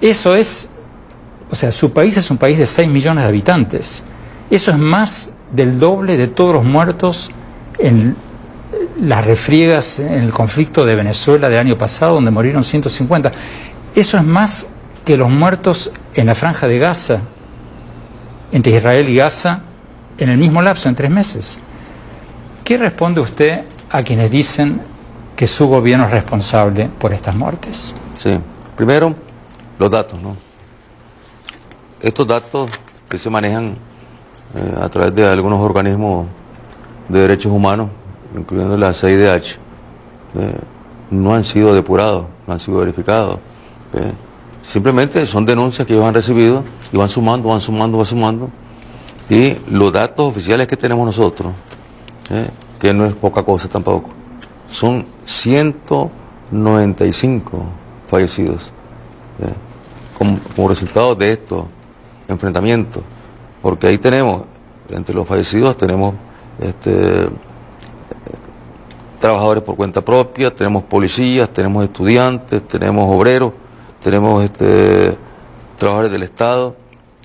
Eso es, o sea, su país es un país de 6 millones de habitantes. Eso es más del doble de todos los muertos en las refriegas en el conflicto de Venezuela del año pasado, donde murieron 150. Eso es más que los muertos en la Franja de Gaza, entre Israel y Gaza, en el mismo lapso, en 3 meses. ¿Qué responde usted a quienes dicen que su gobierno es responsable por estas muertes? Sí, primero, los datos, ¿no? Estos datos que se manejan a través de algunos organismos de derechos humanos, incluyendo la CIDH, no han sido depurados, no han sido verificados. Simplemente son denuncias que ellos han recibido y van sumando. Y los datos oficiales que tenemos nosotros, que no es poca cosa tampoco, son 195 fallecidos como resultado de estos enfrentamientos. Porque ahí tenemos, entre los fallecidos tenemos trabajadores por cuenta propia, tenemos policías, tenemos estudiantes, tenemos obreros, tenemos trabajadores del Estado,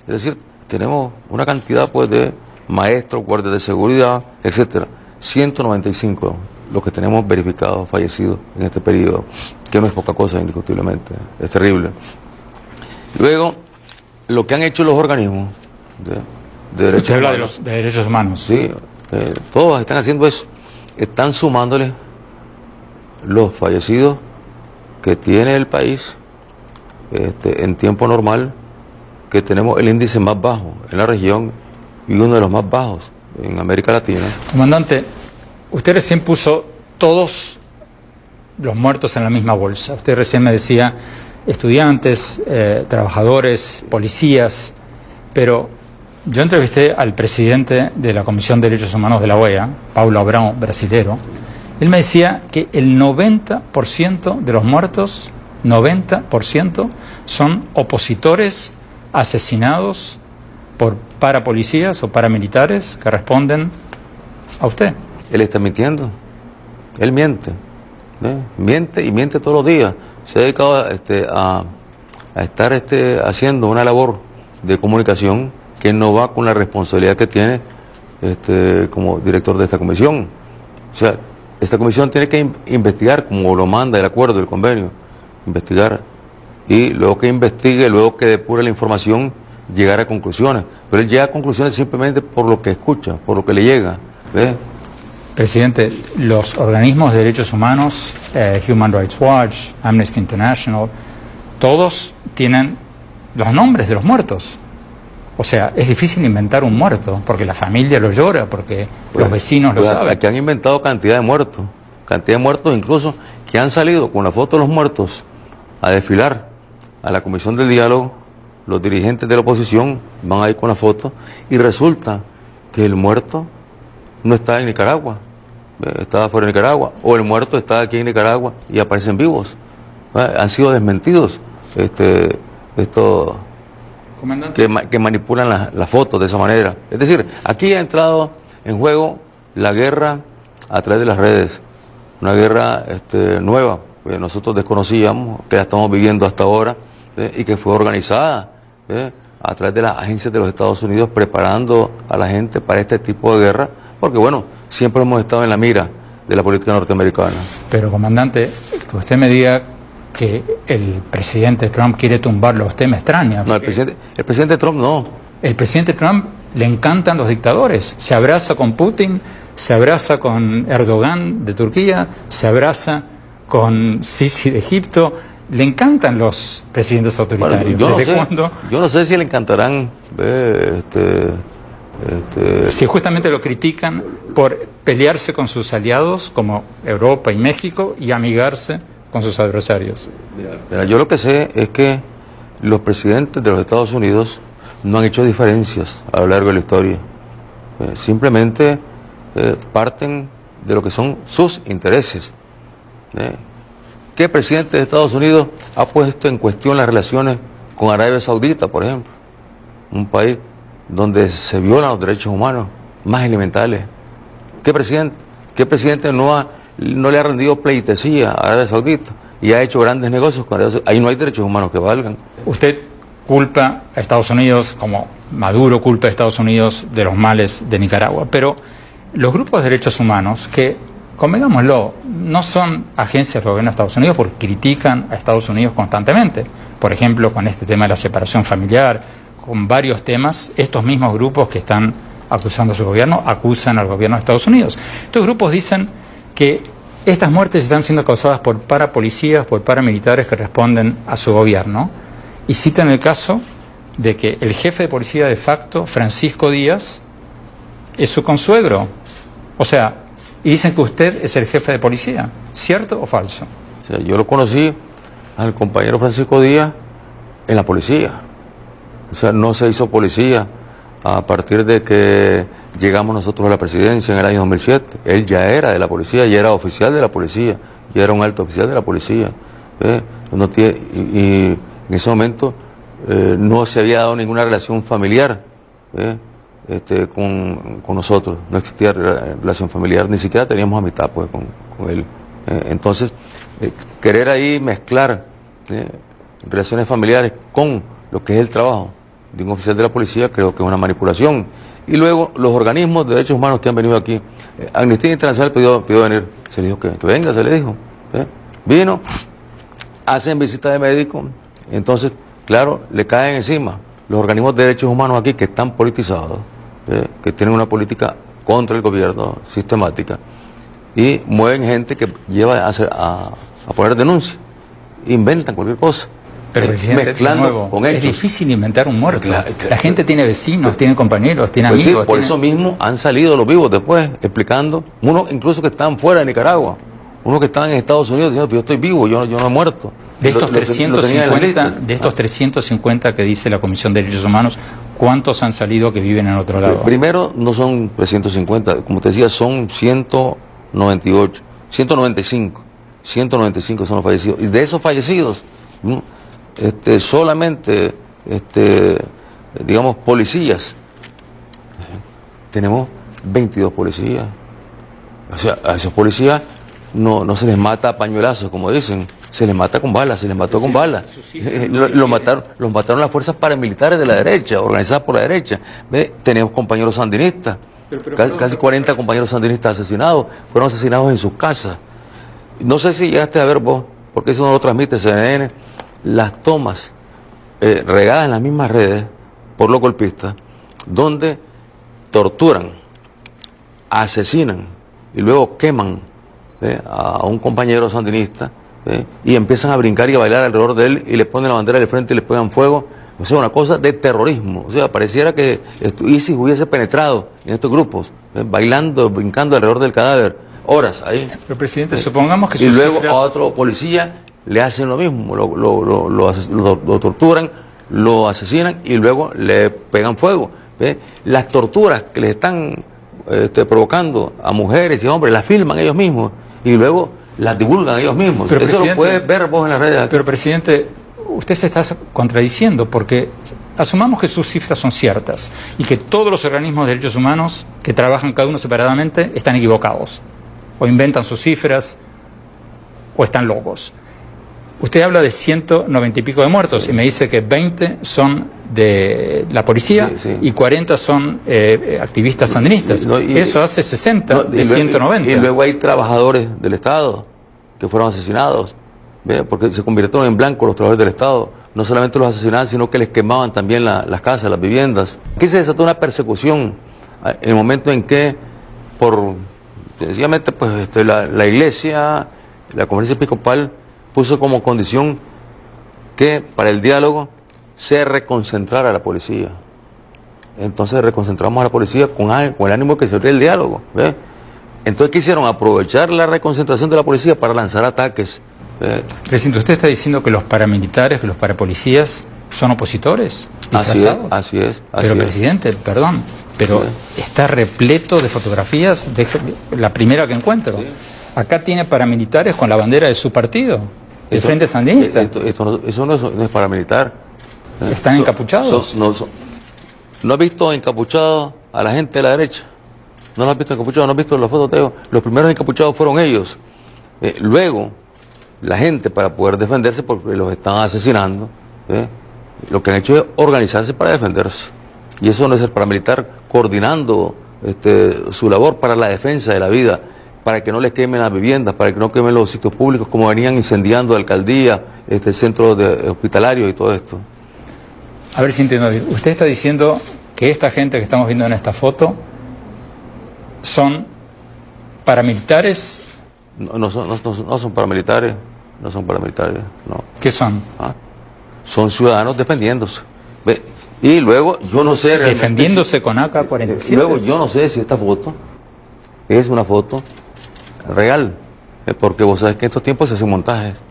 es decir, tenemos una cantidad pues de maestros, guardias de seguridad, etcétera. 195 los que tenemos verificados fallecidos en este periodo, que no es poca cosa indiscutiblemente, es terrible. Luego, lo que han hecho los organismos de derechos humanos, de derechos humanos. Sí, todos están haciendo eso, están sumándole los fallecidos que tiene el país en tiempo normal, que tenemos el índice más bajo en la región y uno de los más bajos en América Latina. Comandante, usted recién puso todos los muertos en la misma bolsa. Usted recién me decía estudiantes, trabajadores, policías, pero yo entrevisté al presidente de la Comisión de Derechos Humanos de la OEA, Paulo Abrão, brasilero. Él me decía que el 90% de los muertos, 90%, son opositores asesinados por parapolicías o paramilitares que responden a usted. Él está mintiendo, él miente, miente y miente todos los días. Se ha dedicado a estar haciendo una labor de comunicación que no va con la responsabilidad que tiene como director de esta comisión. O sea, esta comisión tiene que investigar como lo manda el acuerdo, el convenio, investigar, y luego que investigue, luego que depure la información, llegar a conclusiones. Pero él llega a conclusiones simplemente por lo que escucha, por lo que le llega. ¿Ves? Presidente, los organismos de derechos humanos, Human Rights Watch, Amnesty International, todos tienen los nombres de los muertos. O sea, es difícil inventar un muerto, porque la familia lo llora, porque los vecinos lo saben. Aquí han inventado cantidad de muertos incluso que han salido con la foto de los muertos a desfilar a la Comisión del Diálogo. Los dirigentes de la oposición van ahí con la foto y resulta que el muerto no está en Nicaragua, estaba fuera de Nicaragua, o el muerto está aquí en Nicaragua y aparecen vivos. Han sido desmentidos que manipulan las fotos de esa manera. Es decir, aquí ha entrado en juego la guerra a través de las redes, una guerra nueva, que nosotros desconocíamos, que la estamos viviendo hasta ahora, y que fue organizada a través de las agencias de los Estados Unidos, preparando a la gente para este tipo de guerra, porque bueno, siempre hemos estado en la mira de la política norteamericana. Pero comandante, que usted me diga que el presidente Trump quiere tumbarlo, a usted me extraña. No, el presidente Trump no. El presidente Trump le encantan los dictadores, se abraza con Putin, se abraza con Erdogan de Turquía, se abraza con Sisi de Egipto. Le encantan los presidentes autoritarios. Bueno, yo no sé si le encantarán si justamente lo critican por pelearse con sus aliados como Europa y México y amigarse con sus adversarios. Mira, yo lo que sé es que los presidentes de los Estados Unidos no han hecho diferencias a lo largo de la historia. Simplemente parten de lo que son sus intereses. ¿Qué presidente de Estados Unidos ha puesto en cuestión las relaciones con Arabia Saudita, por ejemplo? Un país donde se violan los derechos humanos más elementales. ¿Qué presidente no le ha rendido pleitesía a Arabia Saudita y ha hecho grandes negocios con Arabia Saudita? Ahí no hay derechos humanos que valgan. Usted culpa a Estados Unidos, como Maduro culpa a Estados Unidos de los males de Nicaragua, pero los grupos de derechos humanos, que, convengámoslo, no son agencias del gobierno de Estados Unidos porque critican a Estados Unidos constantemente, por ejemplo, con este tema de la separación familiar, con varios temas, estos mismos grupos que están acusando a su gobierno, acusan al gobierno de Estados Unidos. Estos grupos dicen que estas muertes están siendo causadas por parapolicías, por paramilitares que responden a su gobierno, y citan el caso de que el jefe de policía de facto, Francisco Díaz, es su consuegro. O sea, y dicen que usted es el jefe de policía. ¿Cierto o falso? O sea, yo lo conocí al compañero Francisco Díaz en la policía. O sea, no se hizo policía a partir de que llegamos nosotros a la presidencia en el año 2007. Él ya era de la policía, ya era oficial de la policía, ya era un alto oficial de la policía. No tiene, y en ese momento no se había dado ninguna relación familiar con nosotros. No existía relación familiar, ni siquiera teníamos amistad pues, con él. Entonces, querer ahí mezclar relaciones familiares con lo que es el trabajo de un oficial de la policía, creo que es una manipulación. Y luego los organismos de derechos humanos que han venido aquí, Amnistía Internacional pidió venir, se le dijo que venga, se le dijo. Vino, hacen visita de médico, entonces, claro, le caen encima los organismos de derechos humanos aquí que están politizados, que tienen una política contra el gobierno sistemática, y mueven gente que lleva a poner denuncias, inventan cualquier cosa. Pero, presidente, mezclando nuevo, con hechos. Es difícil inventar un muerto. La gente tiene vecinos, tiene compañeros, tiene pues amigos. Sí, por eso mismo han salido los vivos después, explicando, unos incluso que están fuera de Nicaragua, unos que están en Estados Unidos diciendo, yo estoy vivo, yo no he muerto. De estos 350 que dice la Comisión de Derechos Humanos, ¿cuántos han salido que viven en otro lado? Primero, no son 350, como te decía, son 195 son los fallecidos. Y de esos fallecidos, solamente, digamos, policías, tenemos 22 policías. O sea, a esos policías no se les mata a pañuelazos, como dicen, se les mata con balas, se les mató con balas. Los mataron las fuerzas paramilitares de la derecha, organizadas por la derecha. Tenemos compañeros sandinistas, casi 40 compañeros sandinistas asesinados, fueron asesinados en sus casas. No sé si llegaste a ver vos, porque eso no lo transmite CNN, las tomas regadas en las mismas redes por los golpistas, donde torturan, asesinan y luego queman a un compañero sandinista y empiezan a brincar y a bailar alrededor de él y le ponen la bandera del frente y le pegan fuego. O sea, una cosa de terrorismo. O sea, pareciera que ISIS hubiese penetrado en estos grupos, bailando, brincando alrededor del cadáver, horas ahí. Pero, presidente, supongamos que y luego a otro policía le hacen lo mismo, lo torturan, lo asesinan y luego le pegan fuego. Las torturas que le están provocando a mujeres y hombres, las filman ellos mismos y luego las divulgan ellos mismos. Pero, eso lo puedes ver vos en las redes. Pero, presidente, usted se está contradiciendo porque asumamos que sus cifras son ciertas y que todos los organismos de derechos humanos que trabajan cada uno separadamente están equivocados o inventan sus cifras o están locos. Usted habla de 190 y pico de muertos y me dice que 20 son de la policía y 40 son activistas sandinistas. Eso hace 60 de 190. Y luego hay trabajadores del Estado que fueron asesinados, porque se convirtieron en blanco los trabajadores del Estado. No solamente los asesinaban, sino que les quemaban también las casas, las viviendas. Aquí se desató una persecución en el momento en que, sencillamente, pues la Iglesia, la Conferencia Episcopal, puso como condición que para el diálogo se reconcentrara la policía. Entonces reconcentramos a la policía con el ánimo que se abriera el diálogo. Entonces quisieron aprovechar la reconcentración de la policía para lanzar ataques. Presidente, ¿usted está diciendo que los paramilitares, que los parapolicías son opositores disfrazados? Así es. Pero, presidente, perdón, pero está repleto de fotografías, la primera que encuentro. Acá tiene paramilitares con la bandera de su partido, el Frente Sandinista. Eso no es paramilitar. ¿Están encapuchados? ¿No has visto encapuchados a la gente de la derecha? ¿No lo has visto encapuchados? ¿No has visto las fotos, Teo? Los primeros encapuchados fueron ellos. Luego, la gente, para poder defenderse, porque los estaban asesinando, lo que han hecho es organizarse para defenderse. Y eso no es el paramilitar coordinando su labor para la defensa de la vida, para que no les quemen las viviendas, para que no quemen los sitios públicos, como venían incendiando la alcaldía, centros hospitalarios y todo esto. A ver si entiendo bien. Usted está diciendo que esta gente que estamos viendo en esta foto son paramilitares. No son paramilitares, no son paramilitares, no. ¿Qué son? Son ciudadanos defendiéndose. Y luego, yo no sé realmente... Defendiéndose con AK-47. Luego, yo no sé si esta foto es una foto real, porque vos sabés que en estos tiempos se hacen montajes.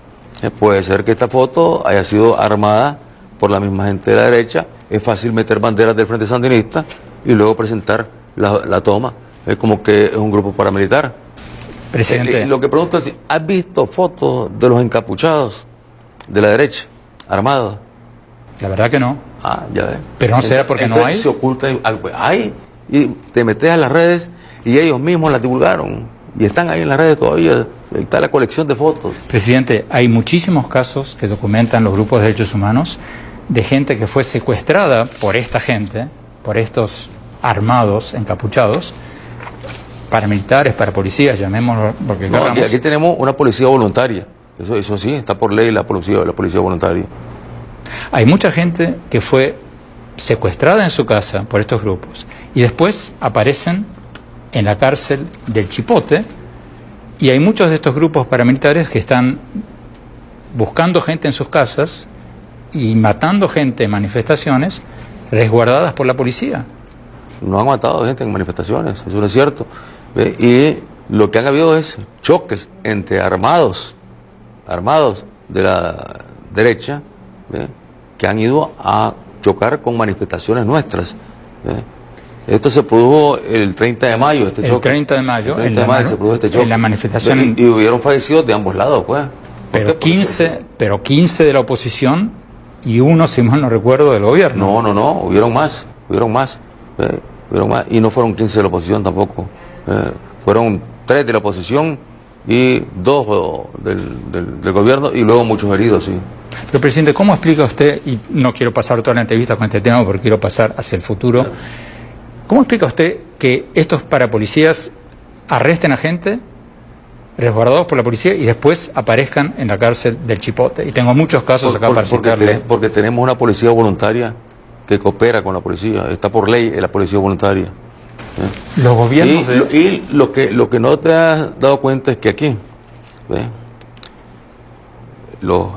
Puede ser que esta foto haya sido armada por la misma gente de la derecha. Es fácil meter banderas del Frente Sandinista y luego presentar la toma como que es un grupo paramilitar. Presidente. Lo que pregunto es, ¿has visto fotos de los encapuchados de la derecha, armados? La verdad que no. Ya ves. Pero no será porque no hay. Se ocultan, hay, y te metes a las redes y ellos mismos las divulgaron. Y están ahí en las redes todavía, está la colección de fotos. Presidente, hay muchísimos casos que documentan los grupos de derechos humanos de gente que fue secuestrada por esta gente, por estos armados, encapuchados, paramilitares, parapolicías, llamémoslo lo que queramos. Aquí tenemos una policía voluntaria, eso sí, está por ley la policía voluntaria. Hay mucha gente que fue secuestrada en su casa por estos grupos y después aparecen en la cárcel del Chipote, y hay muchos de estos grupos paramilitares que están buscando gente en sus casas y matando gente en manifestaciones resguardadas por la policía. No han matado gente en manifestaciones, eso no es cierto. Y lo que han habido es choques entre armados de la derecha, que han ido a chocar con manifestaciones nuestras. Esto se produjo el 30 de mayo, este choque. El 30 de mayo, se produjo este choque. En la manifestación. Y hubieron fallecidos de ambos lados, pues. Pero 15 de la oposición y uno, si mal no recuerdo, del gobierno. No, hubieron más. Y no fueron 15 de la oposición tampoco. Fueron 3 de la oposición y 2 del gobierno, y luego muchos heridos, sí. Pero, presidente, ¿cómo explica usted, y no quiero pasar toda la entrevista con este tema porque quiero pasar hacia el futuro, ¿cómo explica usted que estos parapolicías arresten a gente resguardados por la policía y después aparezcan en la cárcel del Chipote? Y tengo muchos casos acá para citarle. Porque tenemos una policía voluntaria que coopera con la policía, está por ley la policía voluntaria. Los gobiernos y lo que no te has dado cuenta es que aquí los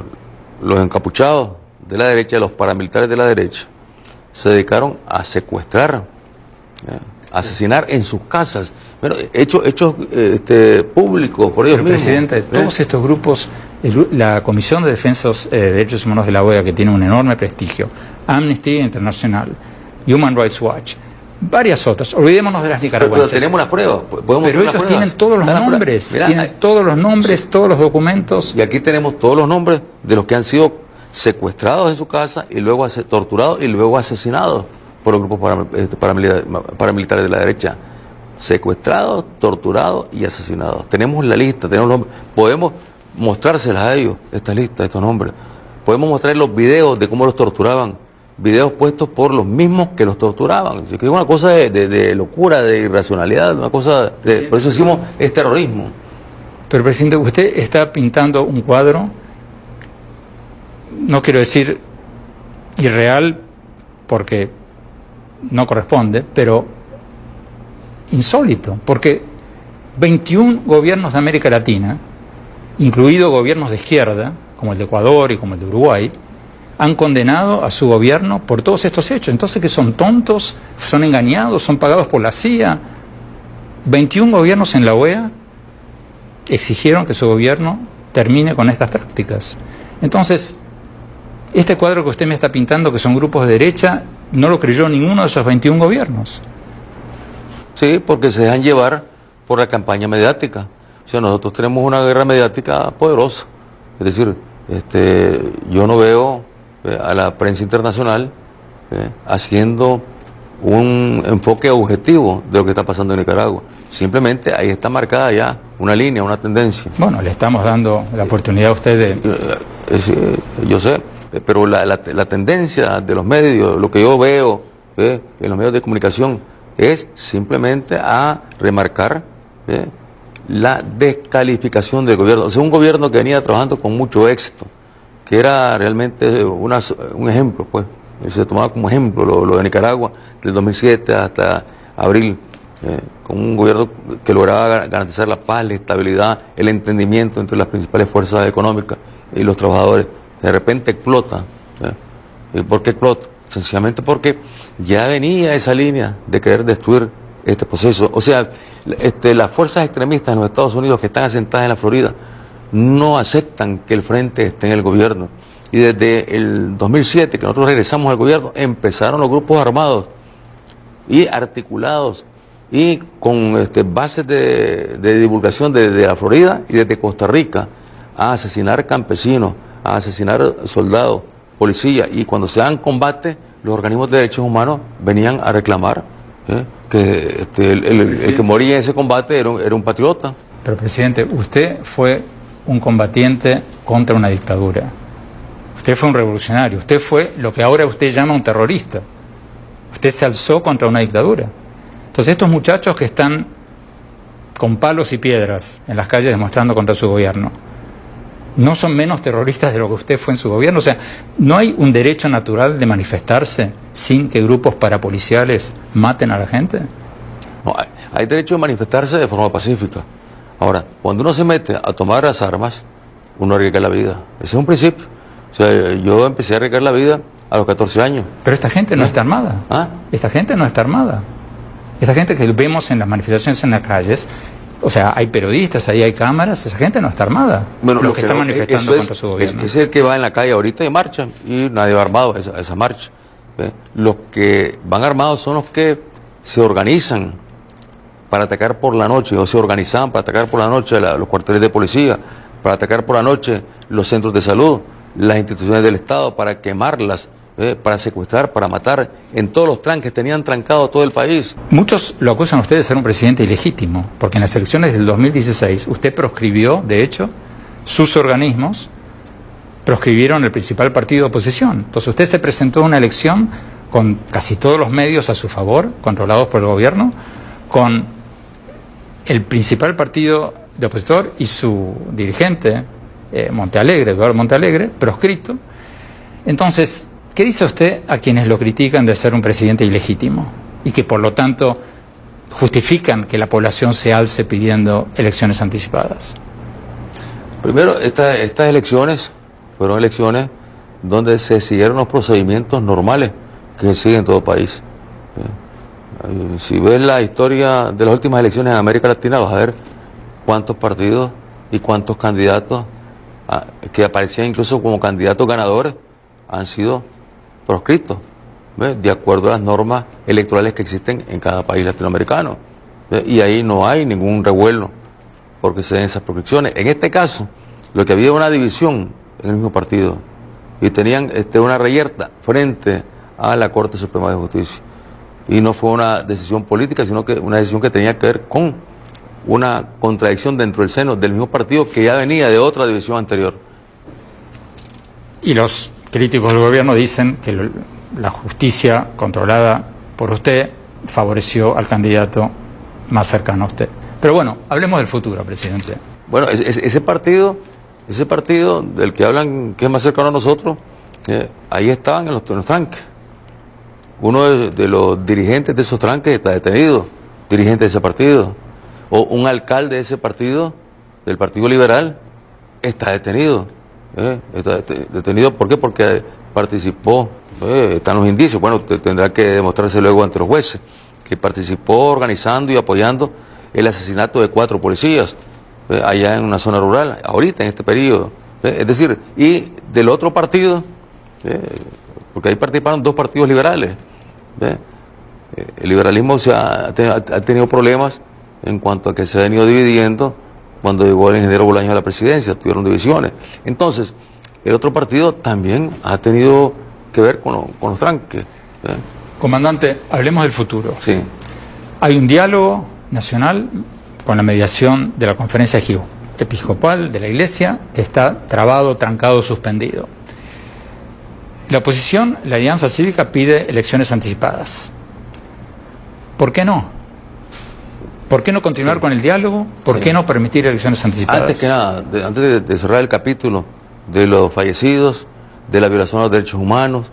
encapuchados de la derecha, los paramilitares de la derecha, se dedicaron a secuestrar, a asesinar en sus casas, hechos públicos por ellos mismos. Presidente, todos estos grupos, la Comisión de Defensa de Derechos Humanos de la OEA, que tiene un enorme prestigio, Amnesty International, Human Rights Watch, varias otras, olvidémonos de las nicaragüenses. Pero tenemos las pruebas, pero ellos tienen todos los nombres, todos los nombres, todos los documentos. Y aquí tenemos todos los nombres de los que han sido secuestrados en su casa y luego torturados y luego asesinados por los grupos paramilitares de la derecha. Secuestrados, torturados y asesinados. Tenemos la lista, tenemos los nombres. Podemos mostrárselas a ellos, esta lista, estos nombres. Podemos mostrar los videos de cómo los torturaban, videos puestos por los mismos que los torturaban. Es una cosa de locura, de irracionalidad, una cosa por eso decimos es terrorismo. Pero, presidente, usted está pintando un cuadro, no quiero decir irreal porque no corresponde, pero insólito, porque 21 gobiernos de América Latina, incluidos gobiernos de izquierda, como el de Ecuador y como el de Uruguay, han condenado a su gobierno por todos estos hechos. Entonces, ¿que son tontos? ¿Son engañados? ¿Son pagados por la CIA? 21 gobiernos en la OEA exigieron que su gobierno termine con estas prácticas. Entonces, este cuadro que usted me está pintando, que son grupos de derecha, no lo creyó ninguno de esos 21 gobiernos. Sí, porque se dejan llevar por la campaña mediática. O sea, nosotros tenemos una guerra mediática poderosa. Es decir, yo no veo a la prensa internacional haciendo un enfoque objetivo de lo que está pasando en Nicaragua. Simplemente ahí está marcada ya una línea, una tendencia. Bueno, le estamos dando la oportunidad a usted de... Sí, yo sé, pero la tendencia de los medios, lo que yo veo en los medios de comunicación, es simplemente a remarcar la descalificación del gobierno. O sea, un gobierno que venía trabajando con mucho éxito, que era realmente un ejemplo, pues, se tomaba como ejemplo lo de Nicaragua, del 2007 hasta abril, con un gobierno que lograba garantizar la paz, la estabilidad, el entendimiento entre las principales fuerzas económicas y los trabajadores. De repente explota. ¿Y por qué explota? Sencillamente porque ya venía esa línea de querer destruir este proceso. O sea, las fuerzas extremistas en los Estados Unidos que están asentadas en la Florida no aceptan que el frente esté en el gobierno. Y desde el 2007, que nosotros regresamos al gobierno, empezaron los grupos armados y articulados y con bases de divulgación desde la Florida y desde Costa Rica a asesinar campesinos, a asesinar soldados, policías, y cuando se dan combate, los organismos de derechos humanos venían a reclamar que el que moría en ese combate era un patriota. Pero, presidente, usted fue un combatiente contra una dictadura. Usted fue un revolucionario. Usted fue lo que ahora usted llama un terrorista. Usted se alzó contra una dictadura. Entonces, estos muchachos que están con palos y piedras en las calles demostrando contra su gobierno, ¿no son menos terroristas de lo que usted fue en su gobierno? O sea, ¿no hay un derecho natural de manifestarse sin que grupos parapoliciales maten a la gente? No, hay derecho de manifestarse de forma pacífica. Ahora, cuando uno se mete a tomar las armas, uno arriesga la vida. Ese es un principio. O sea, yo empecé a arriesgar la vida a los 14 años. Pero esta gente no está armada. ¿Ah? Esta gente no está armada. Esta gente que vemos en las manifestaciones en las calles, o sea, hay periodistas, ahí hay cámaras, esa gente no está armada. Bueno, lo que está manifestando contra su gobierno. Es el que va en la calle ahorita y marcha, y nadie va armado a esa marcha. Los que van armados son los que se organizan para atacar por la noche, o se organizaban para atacar por la noche los cuarteles de policía, para atacar por la noche los centros de salud, las instituciones del Estado, para quemarlas, para secuestrar, para matar, en todos los tranques, tenían trancado todo el país. Muchos lo acusan a usted de ser un presidente ilegítimo, porque en las elecciones del 2016 usted proscribió, de hecho, sus organismos proscribieron el principal partido de oposición. Entonces usted se presentó a una elección con casi todos los medios a su favor, controlados por el gobierno, con el principal partido de opositor y su dirigente, Montealegre, Eduardo Montealegre, proscrito. Entonces, ¿qué dice usted a quienes lo critican de ser un presidente ilegítimo y que por lo tanto justifican que la población se alce pidiendo elecciones anticipadas? Primero, estas elecciones fueron elecciones donde se siguieron los procedimientos normales que se siguen en todo país. Si ves la historia de las últimas elecciones en América Latina, vas a ver cuántos partidos y cuántos candidatos que aparecían incluso como candidatos ganadores han sido proscritos, de acuerdo a las normas electorales que existen en cada país latinoamericano. Y ahí no hay ningún revuelo porque se den esas proscripciones. En este caso, lo que había era una división en el mismo partido y tenían una reyerta frente a la Corte Suprema de Justicia. Y no fue una decisión política, sino que una decisión que tenía que ver con una contradicción dentro del seno del mismo partido que ya venía de otra división anterior. Y los críticos del gobierno dicen que la justicia controlada por usted favoreció al candidato más cercano a usted. Pero bueno, hablemos del futuro, presidente. Bueno, ese partido del que hablan que es más cercano a nosotros, ahí estaban en los tranques. Uno de los dirigentes de esos tranques está detenido, dirigente de ese partido. O un alcalde de ese partido, del Partido Liberal, está detenido. Está detenido, ¿por qué? Porque participó, están los indicios, bueno, tendrá que demostrarse luego ante los jueces, que participó organizando y apoyando el asesinato de 4 policías allá en una zona rural, ahorita en este periodo. Es decir, y del otro partido, porque ahí participaron 2 partidos liberales. El liberalismo ha tenido problemas en cuanto a que se ha venido dividiendo. Cuando llegó el ingeniero Bolaños a la presidencia, tuvieron divisiones. Entonces, el otro partido también ha tenido que ver con los tranques. Comandante, hablemos del futuro. Sí. Hay un diálogo nacional con la mediación de la Conferencia Episcopal de la Iglesia que está trabado, trancado, suspendido. La oposición, la Alianza Cívica, pide elecciones anticipadas. ¿Por qué no? ¿Por qué no continuar con el diálogo? ¿Por qué no permitir elecciones anticipadas? Antes que nada, antes de cerrar el capítulo de los fallecidos, de la violación a los derechos humanos,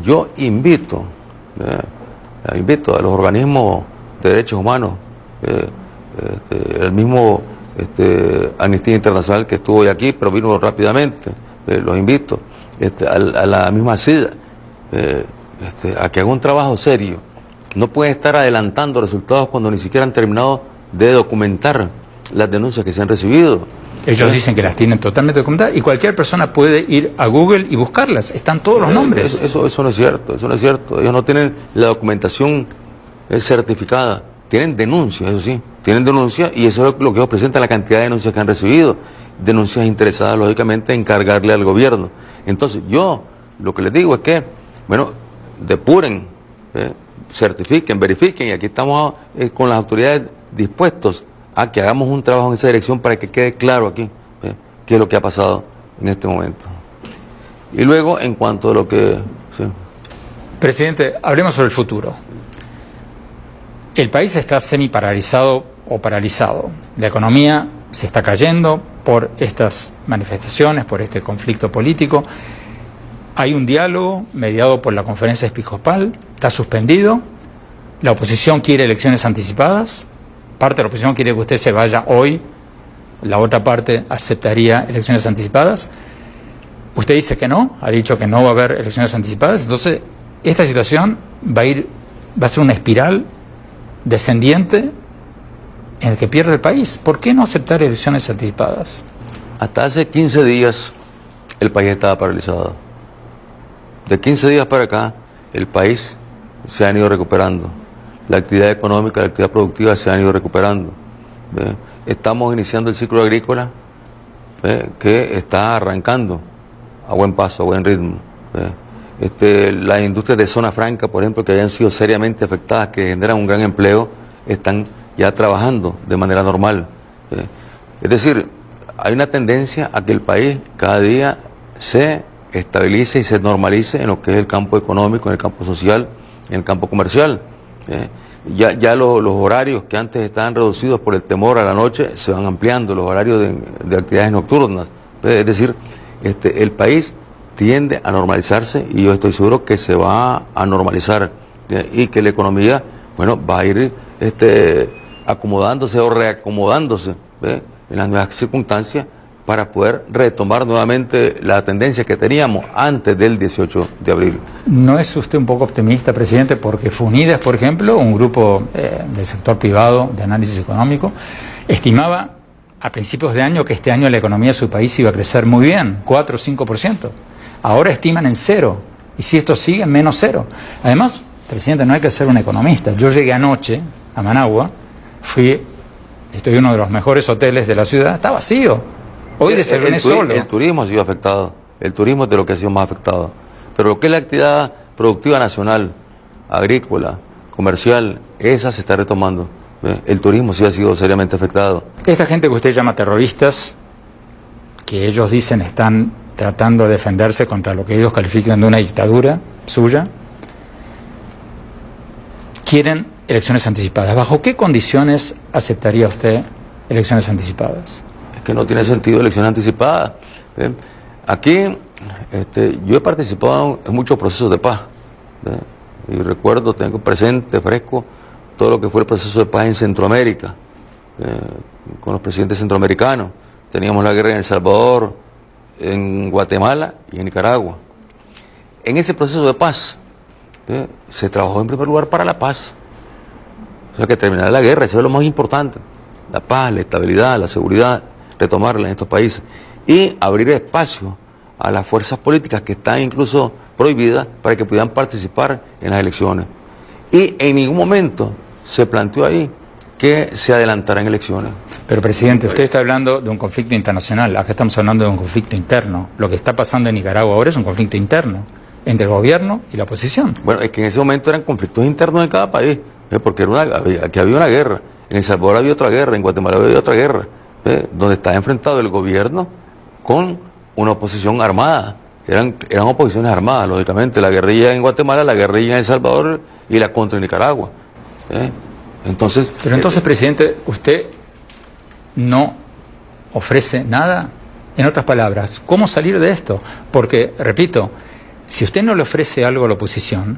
yo invito a los organismos de derechos humanos, el mismo Amnistía Internacional que estuvo hoy aquí, pero vino rápidamente, los invito, a la misma SIDA, a que haga un trabajo serio. No pueden estar adelantando resultados cuando ni siquiera han terminado de documentar las denuncias que se han recibido. Ellos dicen que las tienen totalmente documentadas y cualquier persona puede ir a Google y buscarlas. Están todos los nombres. Eso no es cierto, eso no es cierto. Ellos no tienen la documentación certificada. Tienen denuncias, eso sí. Tienen denuncias y eso es lo que ellos presentan, la cantidad de denuncias que han recibido. Denuncias interesadas, lógicamente, en cargarle al gobierno. Entonces, yo lo que les digo es que, bueno, depuren, certifiquen, verifiquen, y aquí estamos con las autoridades dispuestos a que hagamos un trabajo en esa dirección para que quede claro aquí qué es lo que ha pasado en este momento. Y luego, en cuanto a lo que... Sí. Presidente, hablemos sobre el futuro. El país está semi-paralizado o paralizado. La economía se está cayendo por estas manifestaciones, por este conflicto político. Hay un diálogo mediado por la conferencia episcopal, está suspendido. La oposición quiere elecciones anticipadas. Parte de la oposición quiere que usted se vaya hoy, la otra parte aceptaría elecciones anticipadas. Usted dice que no, ha dicho que no va a haber elecciones anticipadas. Entonces, esta situación va a ser una espiral descendiente en el que pierde el país. ¿Por qué no aceptar elecciones anticipadas? Hasta hace 15 días el país estaba paralizado. De 15 días para acá, el país se ha ido recuperando. La actividad económica, la actividad productiva se han ido recuperando. Estamos iniciando el ciclo agrícola que está arrancando a buen paso, a buen ritmo. Las industrias de zona franca, por ejemplo, que habían sido seriamente afectadas, que generan un gran empleo, están ya trabajando de manera normal. Es decir, hay una tendencia a que el país cada día se estabilice y se normalice en lo que es el campo económico, en el campo social, en el campo comercial. Ya los horarios que antes estaban reducidos por el temor a la noche se van ampliando, los horarios de actividades nocturnas. Es decir, el país tiende a normalizarse y yo estoy seguro que se va a normalizar y que la economía, bueno, va a ir acomodándose o reacomodándose en las nuevas circunstancias para poder retomar nuevamente la tendencia que teníamos antes del 18 de abril. ¿No es usted un poco optimista, presidente? Porque FUNIDES, por ejemplo, un grupo del sector privado de análisis económico, estimaba a principios de año que este año la economía de su país iba a crecer muy bien, 4 o 5%. Ahora estiman en 0, y si esto sigue, menos 0. Además, presidente, no hay que ser un economista. Yo llegué anoche a Managua, estoy en uno de los mejores hoteles de la ciudad, está vacío. Hoy desayuné solo. El turismo ha sido afectado, el turismo es de lo que ha sido más afectado. Pero lo que es la actividad productiva nacional, agrícola, comercial, esa se está retomando. El turismo sí ha sido seriamente afectado. Esta gente que usted llama terroristas, que ellos dicen están tratando de defenderse contra lo que ellos califican de una dictadura suya, quieren elecciones anticipadas. ¿Bajo qué condiciones aceptaría usted elecciones anticipadas? Que no tiene sentido elecciones anticipadas. Aquí yo he participado en muchos procesos de paz y recuerdo, tengo presente, fresco, todo lo que fue el proceso de paz en Centroamérica, con los presidentes centroamericanos. Teníamos la guerra en El Salvador, en Guatemala y en Nicaragua. En ese proceso de paz se trabajó en primer lugar para la paz, o sea, que terminara la guerra, eso es lo más importante, la paz, la estabilidad, la seguridad, retomarla en estos países y abrir espacio a las fuerzas políticas que están incluso prohibidas para que pudieran participar en las elecciones. Y en ningún momento se planteó ahí que se adelantaran elecciones. Pero, presidente, usted está hablando de un conflicto internacional, acá estamos hablando de un conflicto interno. Lo que está pasando en Nicaragua ahora es un conflicto interno entre el gobierno y la oposición. Bueno, es que en ese momento eran conflictos internos en cada país, porque aquí había una guerra, en El Salvador había otra guerra, en Guatemala había otra guerra, donde está enfrentado el gobierno con una oposición armada, eran oposiciones armadas, lógicamente, la guerrilla en Guatemala, la guerrilla en El Salvador y la contra Nicaragua. Entonces, pero entonces, presidente, usted no ofrece nada. En otras palabras, ¿cómo salir de esto? Porque, repito, si usted no le ofrece algo a la oposición,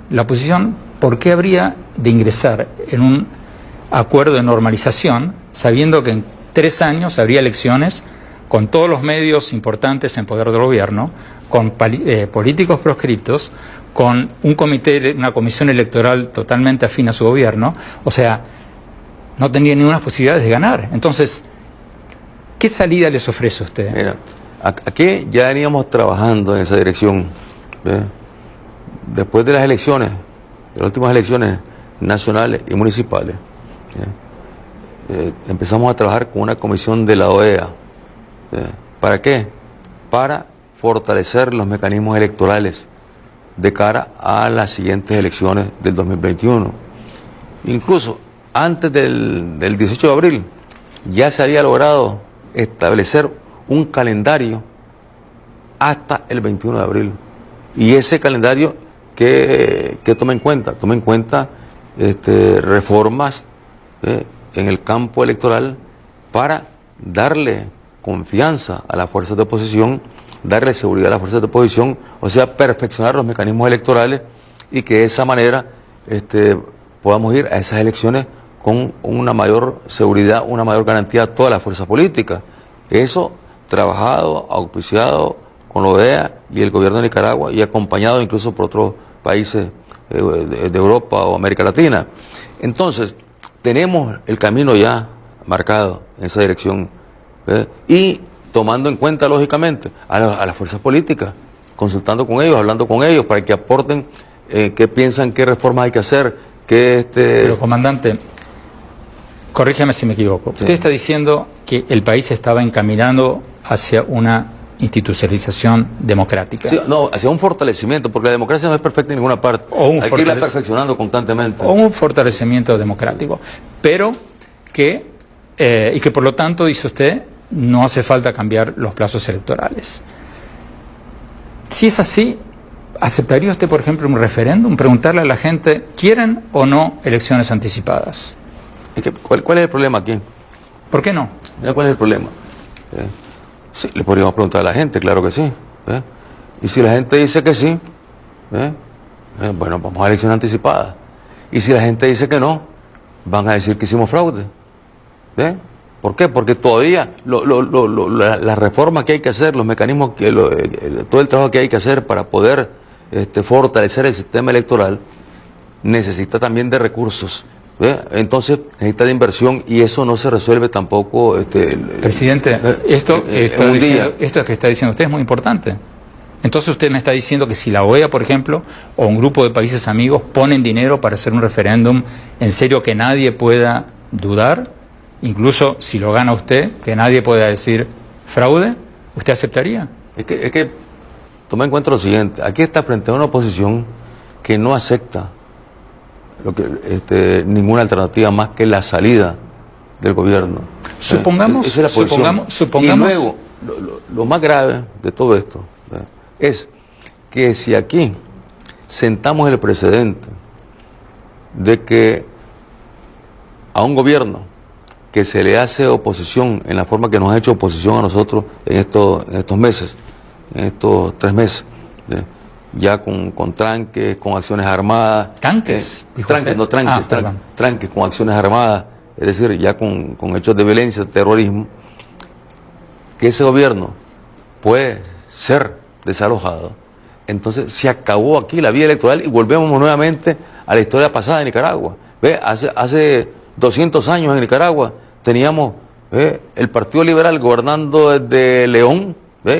¿por qué habría de ingresar en un acuerdo de normalización sabiendo que en 3 años habría elecciones con todos los medios importantes en poder del gobierno, con políticos proscriptos, con un comité, una comisión electoral totalmente afín a su gobierno? O sea, no tendría ninguna posibilidad de ganar. Entonces, ¿qué salida les ofrece usted? Mira, aquí ya veníamos trabajando en esa dirección. Después de las elecciones, de las últimas elecciones nacionales y municipales, empezamos a trabajar con una comisión de la OEA. ¿Para qué? Para fortalecer los mecanismos electorales de cara a las siguientes elecciones del 2021. Incluso antes del 18 de abril ya se había logrado establecer un calendario hasta el 21 de abril. Y ese calendario que toma en cuenta reformas en el campo electoral para darle confianza a las fuerzas de oposición, darle seguridad a las fuerzas de oposición, o sea, perfeccionar los mecanismos electorales y que de esa manera podamos ir a esas elecciones con una mayor seguridad, una mayor garantía a todas las fuerzas políticas. Eso trabajado, auspiciado con la OEA y el gobierno de Nicaragua y acompañado incluso por otros países de Europa o América Latina. Entonces, tenemos el camino ya marcado en esa dirección y tomando en cuenta, lógicamente, a las fuerzas políticas, consultando con ellos, hablando con ellos para que aporten qué piensan, qué reformas hay que hacer, Pero, comandante, corrígeme si me equivoco. Sí. Usted está diciendo que el país estaba encaminando hacia una institucionalización democrática. Sí, no, hacia un fortalecimiento, porque la democracia no es perfecta en ninguna parte. Hay que irla perfeccionando constantemente. O un fortalecimiento democrático. Pero que, y que por lo tanto, dice usted, no hace falta cambiar los plazos electorales. Si es así, ¿aceptaría usted, por ejemplo, un referéndum? Preguntarle a la gente, ¿quieren o no elecciones anticipadas? ¿Cuál es el problema aquí? ¿Por qué no? Mira, ¿cuál es el problema? Sí, le podríamos preguntar a la gente, claro que sí. Y si la gente dice que sí, bueno, vamos a elecciones anticipadas. Y si la gente dice que no, van a decir que hicimos fraude. ¿Por qué? Porque todavía las reformas que hay que hacer, los mecanismos, todo el trabajo que hay que hacer para poder fortalecer el sistema electoral, necesita también de recursos. Entonces necesita de inversión y eso no se resuelve tampoco. Presidente, esto que está diciendo usted es muy importante. Entonces usted me está diciendo que si la OEA, por ejemplo, o un grupo de países amigos ponen dinero para hacer un referéndum, en serio que nadie pueda dudar, incluso si lo gana usted, que nadie pueda decir fraude, ¿usted aceptaría? Es que toma en cuenta lo siguiente, aquí está frente a una oposición que no acepta ninguna alternativa más que la salida del gobierno. Supongamos, esa es la supongamos. Y luego, lo más grave de todo esto es que si aquí sentamos el precedente de que a un gobierno que se le hace oposición en la forma que nos ha hecho oposición a nosotros en estos meses, en estos 3 meses, ya con tranques, con acciones armadas. ¿Tranques? Tranques con acciones armadas, es decir, ya con hechos de violencia, terrorismo, que ese gobierno puede ser desalojado. Entonces se acabó aquí la vía electoral y volvemos nuevamente a la historia pasada de Nicaragua. Hace 200 años en Nicaragua teníamos el Partido Liberal gobernando desde León,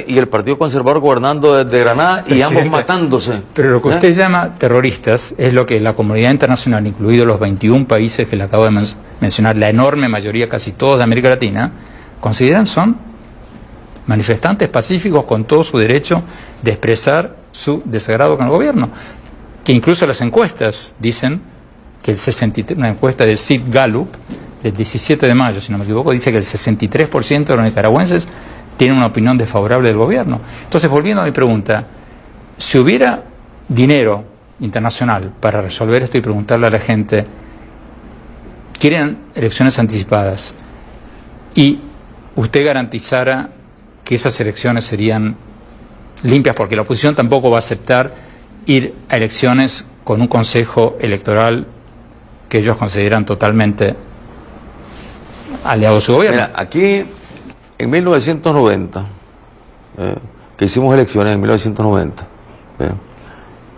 y el Partido Conservador gobernando desde Granada, y ambos matándose. Pero lo que usted llama terroristas es lo que la comunidad internacional, incluidos los 21 países que le acabo de mencionar, la enorme mayoría, casi todos de América Latina, consideran son manifestantes pacíficos con todo su derecho de expresar su desagrado con el gobierno. Que incluso las encuestas dicen que una encuesta de Sid Gallup del 17 de mayo, si no me equivoco, dice que el 63% de los nicaragüenses tienen una opinión desfavorable del gobierno. Entonces, volviendo a mi pregunta, si hubiera dinero internacional para resolver esto y preguntarle a la gente, ¿quieren elecciones anticipadas? Y usted garantizara que esas elecciones serían limpias, porque la oposición tampoco va a aceptar ir a elecciones con un consejo electoral que ellos consideran totalmente aliado a su gobierno. Mira, aquí en 1990, que hicimos elecciones en 1990,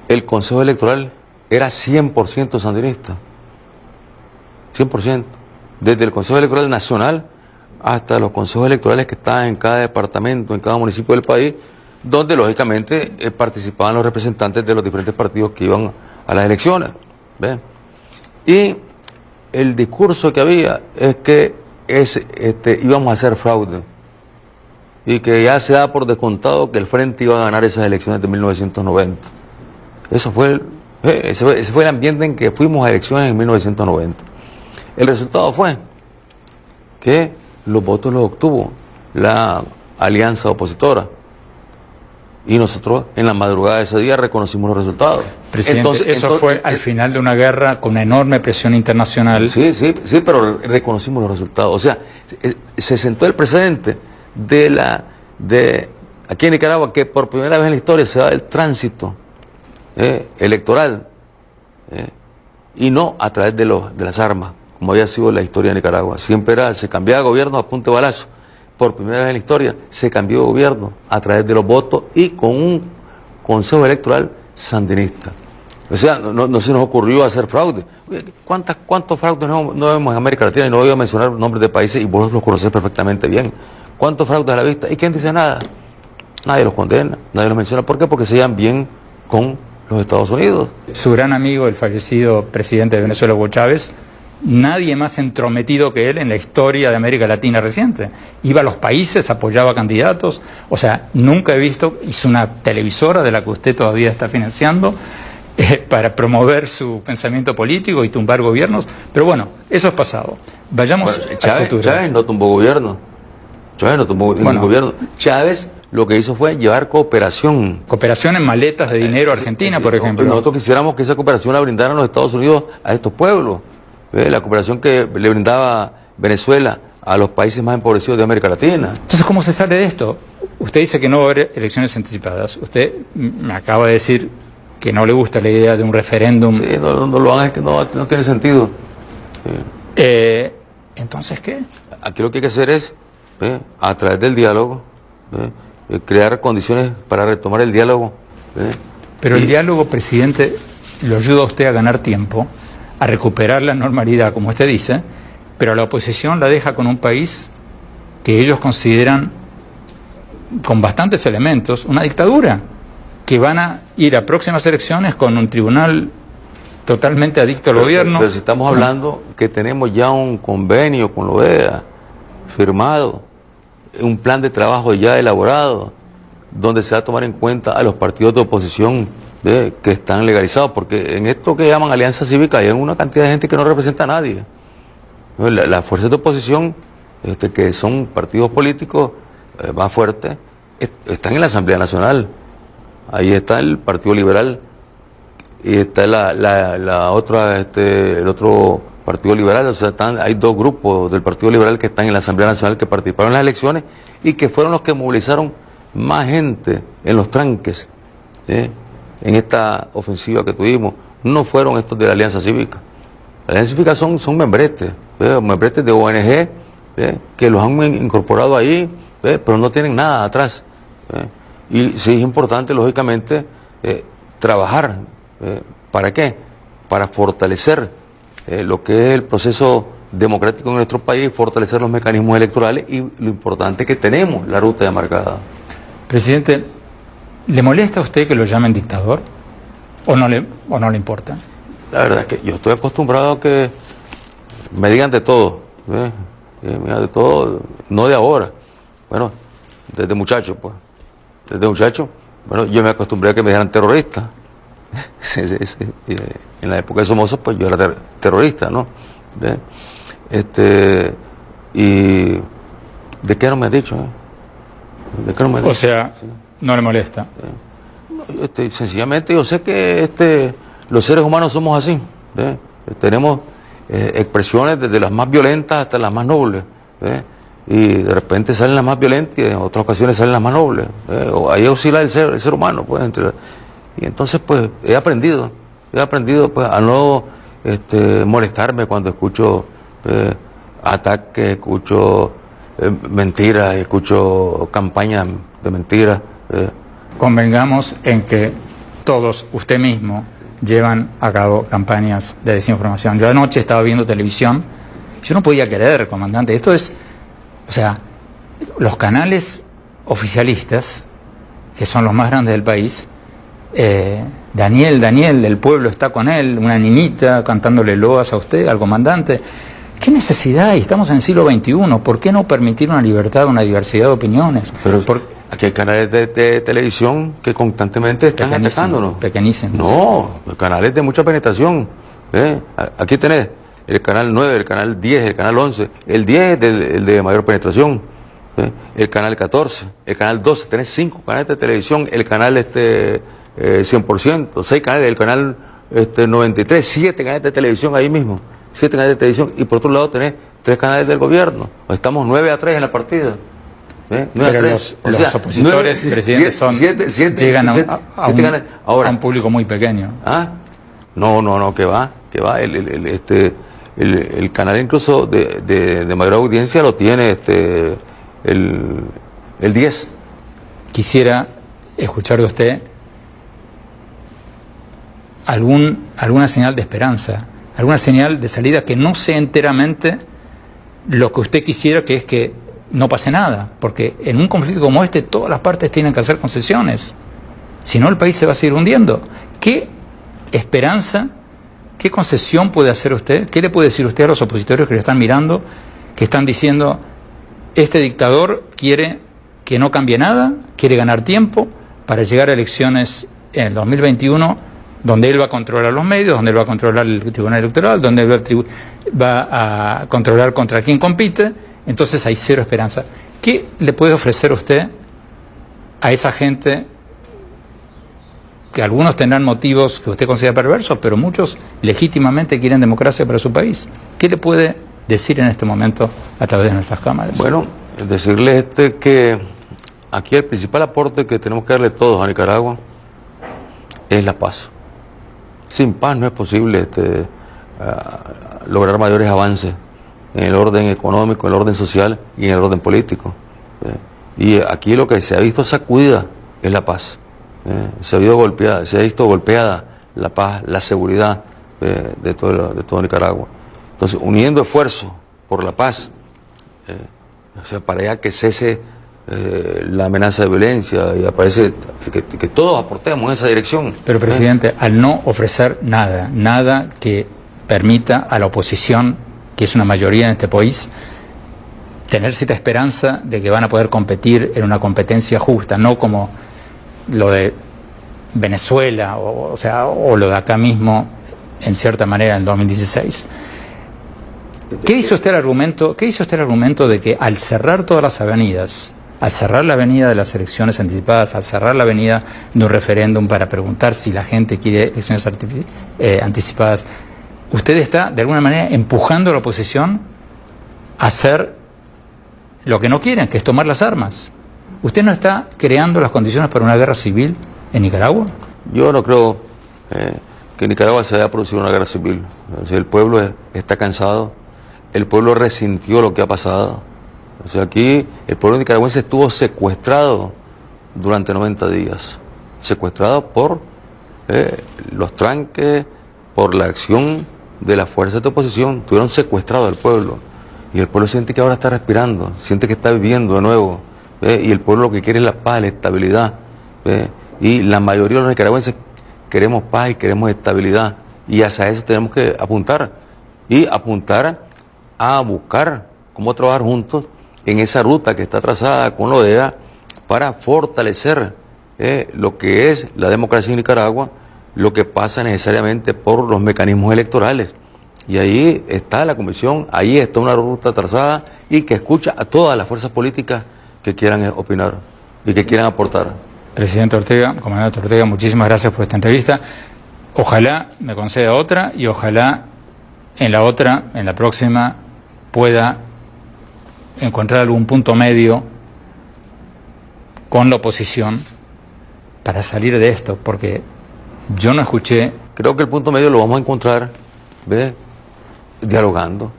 el Consejo Electoral era 100% sandinista. 100%. Desde el Consejo Electoral Nacional hasta los consejos electorales que estaban en cada departamento, en cada municipio del país, donde lógicamente participaban los representantes de los diferentes partidos que iban a las elecciones. Y el discurso que había es que íbamos a hacer fraude y que ya se da por descontado que el Frente iba a ganar esas elecciones de 1990. Ese fue el ambiente en que fuimos a elecciones en 1990. El resultado fue que los votos los obtuvo la alianza opositora y nosotros en la madrugada de ese día reconocimos los resultados. Presidente, eso fue al final de una guerra con una enorme presión internacional. Sí, pero reconocimos los resultados. O sea, se sentó el precedente de aquí en Nicaragua, que por primera vez en la historia se da el tránsito electoral y no a través de las armas, como había sido la historia de Nicaragua. Siempre se cambiaba de gobierno a punta de balazo. Por primera vez en la historia se cambió de gobierno a través de los votos y con un consejo electoral sandinista. O sea, no se nos ocurrió hacer fraude. ¿Cuántos fraudes no vemos en América Latina? Y no voy a mencionar nombres de países y vos los conocés perfectamente bien. ¿Cuántos fraudes a la vista? ¿Y quién dice nada? Nadie los condena, nadie los menciona. ¿Por qué? Porque se llevan bien con los Estados Unidos. Su gran amigo, el fallecido presidente de Venezuela, Hugo Chávez, nadie más entrometido que él en la historia de América Latina reciente. Iba a los países, apoyaba candidatos, o sea, nunca he visto, hizo una televisora de la que usted todavía está financiando para promover su pensamiento político y tumbar gobiernos, pero bueno, eso es pasado. Vayamos al futuro. Chávez no tumbó gobierno, Chávez no tumbó ningún gobierno. Chávez lo que hizo fue llevar cooperación. Cooperación en maletas de dinero a Argentina, por ejemplo. Nosotros quisiéramos que esa cooperación la brindaran los Estados Unidos a estos pueblos. La cooperación que le brindaba Venezuela a los países más empobrecidos de América Latina. Entonces, ¿cómo se sale de esto? Usted dice que no va a haber elecciones anticipadas. Usted me acaba de decir que no le gusta la idea de un referéndum. Sí, no lo hagan, es que no tiene sentido. ¿Entonces qué? Aquí lo que hay que hacer es, a través del diálogo, crear condiciones para retomar el diálogo. Pero el diálogo, presidente, lo ayuda a usted a ganar tiempo, a recuperar la normalidad, como usted dice, pero a la oposición la deja con un país que ellos consideran, con bastantes elementos, una dictadura, que van a ir a próximas elecciones con un tribunal totalmente adicto al gobierno. Pero si estamos hablando que tenemos ya un convenio con la OEA firmado, un plan de trabajo ya elaborado, donde se va a tomar en cuenta a los partidos de oposición que están legalizados, porque en esto que llaman alianza cívica hay una cantidad de gente que no representa a nadie. Las fuerzas de oposición, que son partidos políticos más fuertes, están en la Asamblea Nacional. Ahí está el Partido Liberal y está el otro Partido Liberal. O sea, hay dos grupos del Partido Liberal que están en la Asamblea Nacional que participaron en las elecciones y que fueron los que movilizaron más gente en los tranques en esta ofensiva que tuvimos. No fueron estos de la Alianza Cívica. La Alianza Cívica son membretes de ONG que los han incorporado ahí, pero no tienen nada atrás. Y sí es importante, lógicamente, trabajar. ¿Para qué? Para fortalecer lo que es el proceso democrático en nuestro país, fortalecer los mecanismos electorales y lo importante es que tenemos la ruta ya marcada. Presidente, ¿le molesta a usted que lo llamen dictador? ¿O no le importa? La verdad es que yo estoy acostumbrado a que me digan de todo. Me digan de todo, no de ahora. Bueno, desde muchacho, pues. Desde muchacho, bueno, yo me acostumbré a que me dijeran terrorista. En la época de Somoza, pues yo era terrorista, ¿no? ¿Y de qué no me han dicho? ¿De qué no me han dicho? O sea, sí. No le molesta. sencillamente yo sé que los seres humanos somos así. Tenemos expresiones desde las más violentas hasta las más nobles. Y de repente salen las más violentas y en otras ocasiones salen las más nobles. Ahí oscila el ser humano. Pues, y entonces pues he aprendido pues a no molestarme cuando escucho ataques, escucho mentiras, escucho campañas de mentiras. Convengamos en que todos, usted mismo, llevan a cabo campañas de desinformación. Yo anoche estaba viendo televisión, yo no podía creer, comandante, esto es, o sea, los canales oficialistas, que son los más grandes del país, Daniel, el pueblo está con él, una niñita cantándole loas a usted, al comandante. ¿Qué necesidad hay? Estamos en el siglo XXI, ¿por qué no permitir una libertad, una diversidad de opiniones? Pero aquí hay canales de televisión que constantemente están atacándonos. Pequeñísimos. No, canales de mucha penetración. Aquí tenés el canal 9, el canal 10, el canal 11. El 10 es el de mayor penetración. El canal 14, el canal 12, tenés 5 canales de televisión, el canal 100%, 6 canales, el canal 93, 7 canales de televisión ahí mismo, 7 canales de televisión, y por otro lado tenés 3 canales del gobierno. Estamos 9-3 en la partida. 9-3. Los opositores, presidente, llegan a un público muy pequeño. No, que va. El canal incluso de mayor audiencia lo tiene el 10. Quisiera escuchar de usted alguna señal de esperanza, alguna señal de salida, que no sea enteramente lo que usted quisiera, que es que no pase nada, porque en un conflicto como este todas las partes tienen que hacer concesiones, si no el país se va a seguir hundiendo. ¿Qué esperanza, qué concesión puede hacer usted? ¿Qué le puede decir usted a los opositores que lo están mirando, que están diciendo: este dictador quiere que no cambie nada, quiere ganar tiempo para llegar a elecciones en el 2021, donde él va a controlar los medios, donde él va a controlar el Tribunal Electoral, donde él va a controlar contra quién compite? Entonces hay cero esperanza. ¿Qué le puede ofrecer usted a esa gente, que algunos tendrán motivos que usted considera perversos, pero muchos legítimamente quieren democracia para su país? ¿Qué le puede decir en este momento a través de nuestras cámaras? Bueno, decirle que aquí el principal aporte que tenemos que darle todos a Nicaragua es la paz. Sin paz no es posible lograr mayores avances en el orden económico, en el orden social y en el orden político. Y aquí lo que se ha visto sacudida es la paz. Se ha visto golpeada la paz, la seguridad de todo Nicaragua. Entonces, uniendo esfuerzos por la paz, para ya que cese la amenaza de violencia, y aparece que todos aportemos en esa dirección. Pero, presidente, al no ofrecer nada que permita a la oposición, que es una mayoría en este país, tener cierta esperanza de que van a poder competir en una competencia justa, no como lo de Venezuela o lo de acá mismo, en cierta manera, en 2016. ¿Qué dice usted el argumento de que al cerrar todas las avenidas, al cerrar la avenida de las elecciones anticipadas, al cerrar la avenida de un referéndum para preguntar si la gente quiere elecciones anticipadas, usted está de alguna manera empujando a la oposición a hacer lo que no quieren, que es tomar las armas? ¿Usted no está creando las condiciones para una guerra civil en Nicaragua? Yo no creo que en Nicaragua se vaya a producir una guerra civil. O sea, el pueblo está cansado, el pueblo resintió lo que ha pasado. O sea, aquí el pueblo nicaragüense estuvo secuestrado durante 90 días, secuestrado por los tranques, por la acción de las fuerzas de oposición. Tuvieron secuestrado al pueblo, y el pueblo siente que ahora está respirando, siente que está viviendo de nuevo, y el pueblo lo que quiere es la paz, la estabilidad, y la mayoría de los nicaragüenses queremos paz y queremos estabilidad, y hacia eso tenemos que apuntar, y apuntar a buscar cómo trabajar juntos en esa ruta que está trazada con la OEA para fortalecer lo que es la democracia en Nicaragua, lo que pasa necesariamente por los mecanismos electorales. Y ahí está la Comisión, ahí está una ruta trazada, y que escucha a todas las fuerzas políticas que quieran opinar y que quieran aportar. Presidente Ortega, comandante Ortega, muchísimas gracias por esta entrevista. Ojalá me conceda otra y ojalá en la próxima, pueda encontrar algún punto medio con la oposición para salir de esto, porque yo no escuché. Creo que el punto medio lo vamos a encontrar, ¿ve? Dialogando.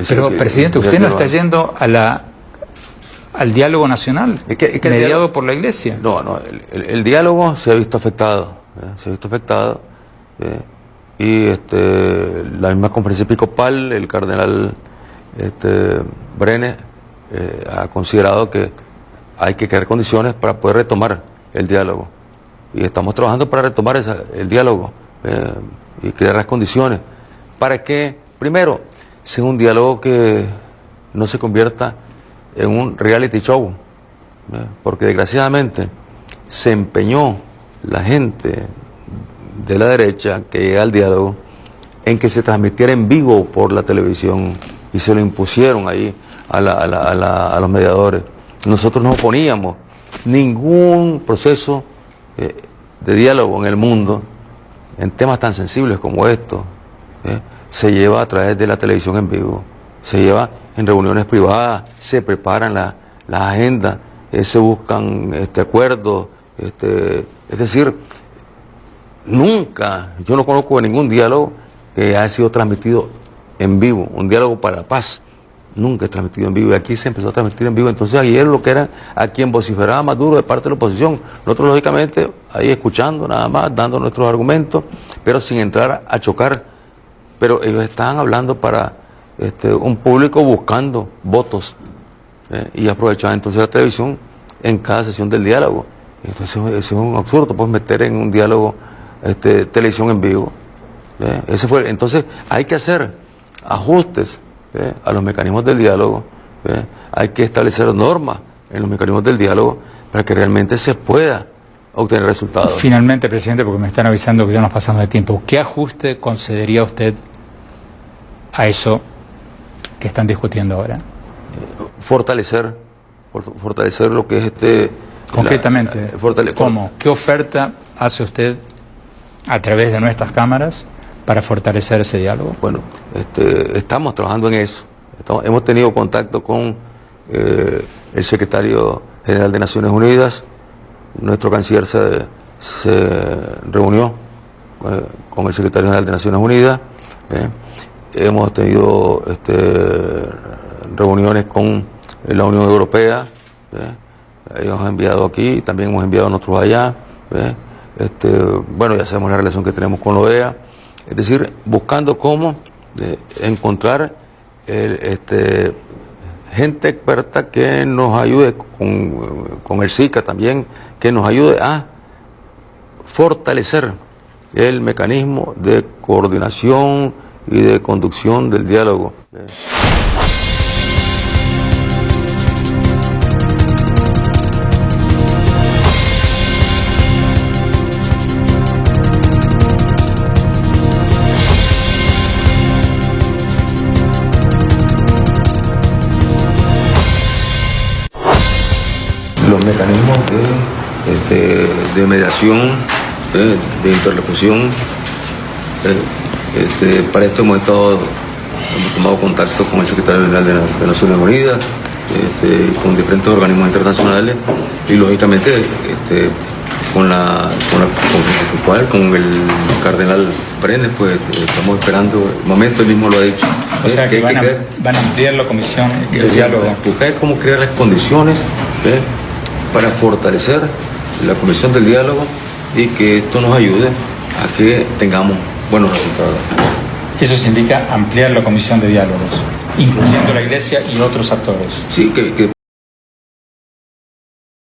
Pero, presidente, usted no está yendo al diálogo nacional, mediado por la Iglesia. No, el diálogo se ha visto afectado, se ha visto afectado, y la misma conferencia episcopal, el cardenal Brenes, ha considerado que hay que crear condiciones para poder retomar el diálogo, y estamos trabajando para retomar el diálogo y crear las condiciones para que, primero, sea un diálogo que no se convierta en un reality show, porque desgraciadamente se empeñó la gente de la derecha que llega al diálogo en que se transmitiera en vivo por la televisión y se lo impusieron ahí a los mediadores. Nosotros no oponíamos ningún proceso de diálogo en el mundo en temas tan sensibles como estos. Se lleva a través de la televisión en vivo, se lleva en reuniones privadas, se preparan las agendas, se buscan acuerdos, es decir, nunca, yo no conozco ningún diálogo que haya sido transmitido en vivo, un diálogo para la paz, nunca es transmitido en vivo, y aquí se empezó a transmitir en vivo. Entonces ayer lo que era a quien vociferaba más duro de parte de la oposición, nosotros lógicamente ahí escuchando nada más, dando nuestros argumentos, pero sin entrar a chocar. Pero ellos estaban hablando para un público buscando votos, y aprovechaban entonces la televisión en cada sesión del diálogo. Entonces eso es un absurdo, pues meter en un diálogo televisión en vivo. Entonces hay que hacer ajustes a los mecanismos del diálogo, hay que establecer normas en los mecanismos del diálogo para que realmente se pueda obtener resultados. Finalmente, presidente, porque me están avisando que ya nos pasamos de tiempo, ¿qué ajuste concedería usted a eso que están discutiendo ahora? Fortalecer lo que es concretamente, ¿cómo? ¿Qué oferta hace usted a través de nuestras cámaras para fortalecer ese diálogo? Bueno, estamos trabajando en eso. Hemos tenido contacto con el secretario general de Naciones Unidas. Nuestro canciller se reunió con el secretario general de Naciones Unidas. Hemos tenido reuniones con la Unión Europea. Ellos han enviado aquí, también hemos enviado nosotros allá. Bueno, ya sabemos la relación que tenemos con la OEA. Es decir, buscando cómo encontrar gente experta que nos ayude con el SICA también, que nos ayude a fortalecer el mecanismo de coordinación y de conducción del diálogo. Los mecanismos de mediación, de interlocución, para esto hemos tomado contacto con el secretario general de Naciones Unidas, con diferentes organismos internacionales, y lógicamente con el cardenal Brenes, pues estamos esperando el momento, él mismo lo ha dicho. O sea que van a ampliar la comisión de diálogo. Buscar cómo crear las condiciones para fortalecer la comisión del diálogo y que esto nos ayude a que tengamos buenos resultados. Eso significa ampliar la comisión de diálogos, incluyendo la Iglesia y otros actores. Sí, que